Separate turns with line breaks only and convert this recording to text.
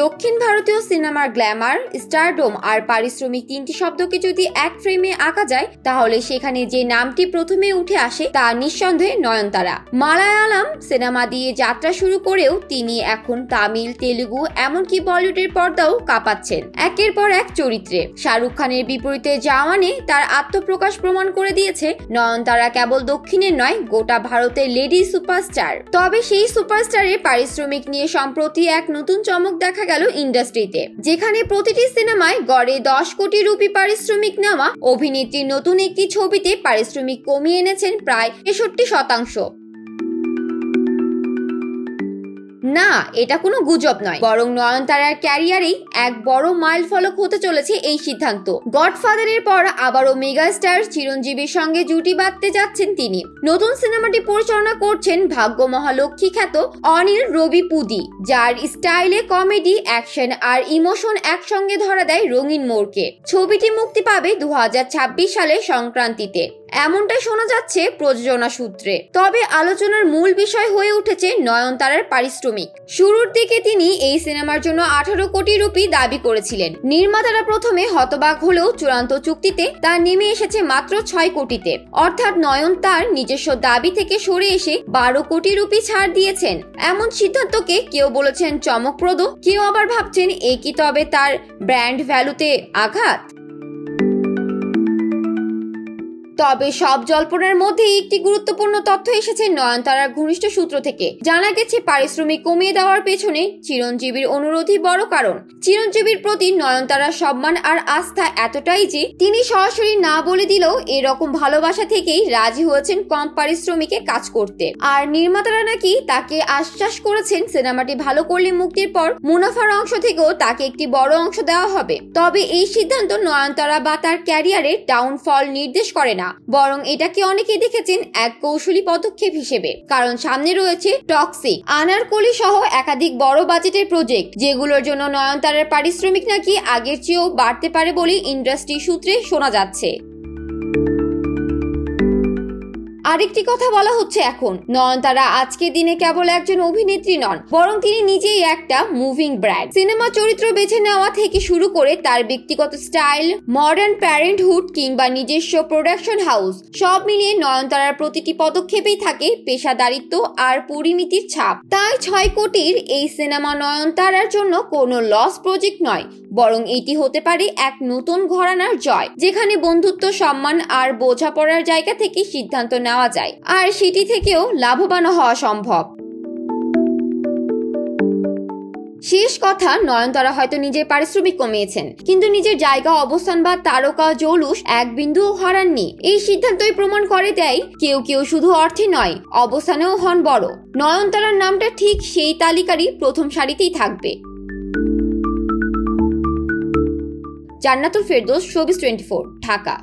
দক্ষিণ ভারতীয় সিনেমার গ্ল্যামার, স্টারডম আর পারিশ্রমিক তিনটি শব্দকে যদি এক ফ্রেমে আঁকা যায় তাহলে সেখানে যে নামটি প্রথমে উঠে আসে তা নিঃসন্দেহে নয়নতারা। মালায়ালাম সিনেমা দিয়ে যাত্রা শুরু করেও তিনি এখন তামিল, তেলুগু এমনকি বলিউডের পর্দাও কাঁপাচ্ছেন একের পর এক চরিত্রে। শাহরুখ খানের বিপরীতে জাওয়ানে তার আত্মপ্রকাশ প্রমাণ করে দিয়েছে নয়নতারা কেবল দক্ষিণের নয়, গোটা ভারতের লেডি সুপারস্টার। তবে সেই সুপারস্টারের পারিশ্রমিক নিয়ে সম্প্রতি এক নতুন চমক দেখা গেল ইন্ডাস্ট্রিতে, যেখানে প্রতিটি সিনেমায় গড়ে 10 কোটি রুপি পারিশ্রমিক নেওয়া অভিনেত্রী নতুন একটি ছবিতে পারিশ্রমিক কমিয়ে এনেছেন প্রায় 63%। না, এটা কোনো গুজব নয়, বরং নয়নতারার ক্যারিয়ারেই এক বড় মাইল ফলক হতে চলেছে এই সিদ্ধান্ত। গডফাদারের পর আবারও মেগাস্টার চিরঞ্জীবীর সঙ্গে জুটি বাঁধতে যাচ্ছেন তিনি। নতুন সিনেমাটি পরিচালনা করছেন ভাগ্য মহালক্ষ্মী খ্যাত অনিল রবি পুদি, যার স্টাইলে কমেডি, অ্যাকশন আর ইমোশন একসঙ্গে ধরা দেয় রঙিন মোড়কে। ছবিটি মুক্তি পাবে 2026 সালের সংক্রান্তিতে, এমনটাই শোনা যাচ্ছে প্রযোজনা সূত্রে। তবে আলোচনার মূল বিষয় হয়ে উঠেছে নয়নতারার পারিশ্রমিক। শুরুর দিকে তিনি এই সিনেমার জন্য 18 কোটি রুপি দাবি করেছিলেন। নির্মাতারা প্রথমে হতবাক হলেও চূড়ান্ত চুক্তিতে তা নেমে এসেছে মাত্র 6 কোটিতে। অর্থাৎ নয়ন তার নিজস্ব দাবি থেকে সরে এসে 12 কোটি রুপি ছাড় দিয়েছেন। এমন সিদ্ধান্তকে কেউ বলেছেন চমকপ্রদ, কেউ আবার ভাবছেন এ কি তবে তার ব্র্যান্ড ভ্যালুতে আঘাত। তবে সব জল্পনার মধ্যে একটি গুরুত্বপূর্ণ তথ্য এসেছে নয়নতারার ঘনিষ্ঠ সূত্র থেকে। জানা গেছে পারিশ্রমিক কমিয়ে দেওয়ার পেছনে চিরঞ্জীবীর অনুরোধই বড় কারণ। চিরঞ্জীবীর প্রতি নয়নতারার সম্মান আর আস্থা এতটাই যে তিনি সরাসরি না বলে দিলেও এরকম ভালোবাসা থেকেই রাজি হয়েছেন কম পারিশ্রমিকে কাজ করতে। আর নির্মাতারা নাকি তাকে আশ্বাস করেছেন সিনেমাটি ভালো করলে মুক্তির পর মুনাফার অংশ থেকেও তাকে একটি বড় অংশ দেওয়া হবে। তবে এই সিদ্ধান্ত নয়নতারা বা তার ক্যারিয়ারে ডাউনফল নির্দেশ করে না, বরং এটাকে অনেকে দেখেছেন এক কৌশলী পদক্ষেপ হিসেবে। কারণ সামনে রয়েছে টক্সিক, আনারকলি সহ একাধিক বড় বাজেটের প্রজেক্ট, যেগুলোর জন্য নয়নতারার পারিশ্রমিক নাকি আগের চেয়েও বাড়তে পারে বলে ইন্ডাস্ট্রি সূত্রে শোনা যাচ্ছে। আরেকটি কথা বলা হচ্ছে, এখন নয়নতারা আজকের দিনে কেবল একজন অভিনেত্রী নন, বরং তিনি নিজেই একটা মুভিং ব্র্যান্ড। সিনেমা চরিত্র বেছে নেওয়া থেকে শুরু করে তার ব্যক্তিগত স্টাইল, মডার্ন প্যারেন্টহুড কিংবা নিজস্ব প্রোডাকশন হাউস, সব মিলিয়ে নয়নতারার প্রতিটি পদক্ষেপেই থাকে পেশাদারিত্ব আর পরিণতির ছাপ। তাই 6 কোটির এই সিনেমা নয়নতারার জন্য কোনো লস প্রজেক্ট নয়, বরং এটি হতে পারে এক নতুন ঘরানার জয়, যেখানে বন্ধুত্ব, সম্মান আর বোঝাপড়ার জায়গা থেকে সিদ্ধান্ত নেওয়া যায়, আর সেটি থেকেও লাভবান হওয়া সম্ভব। শেষ কথা, নয়নতারা হয়তো নিজের পারিশ্রমিক কমিয়েছেন, কিন্তু নিজের জায়গা, অবস্থান বা তারকা জৌলুস এক বিন্দুও হারাননি। এই সিদ্ধান্তই প্রমাণ করে দেয় কেউ কেউ শুধু অর্থে নয়, অবস্থানেও হন বড়। নয়নতারার নামটা ঠিক সেই তালিকারই প্রথম সারিতেই থাকবে। জান্নাতুল ফেরদৌস, শোবিজ 24, ঢাকা।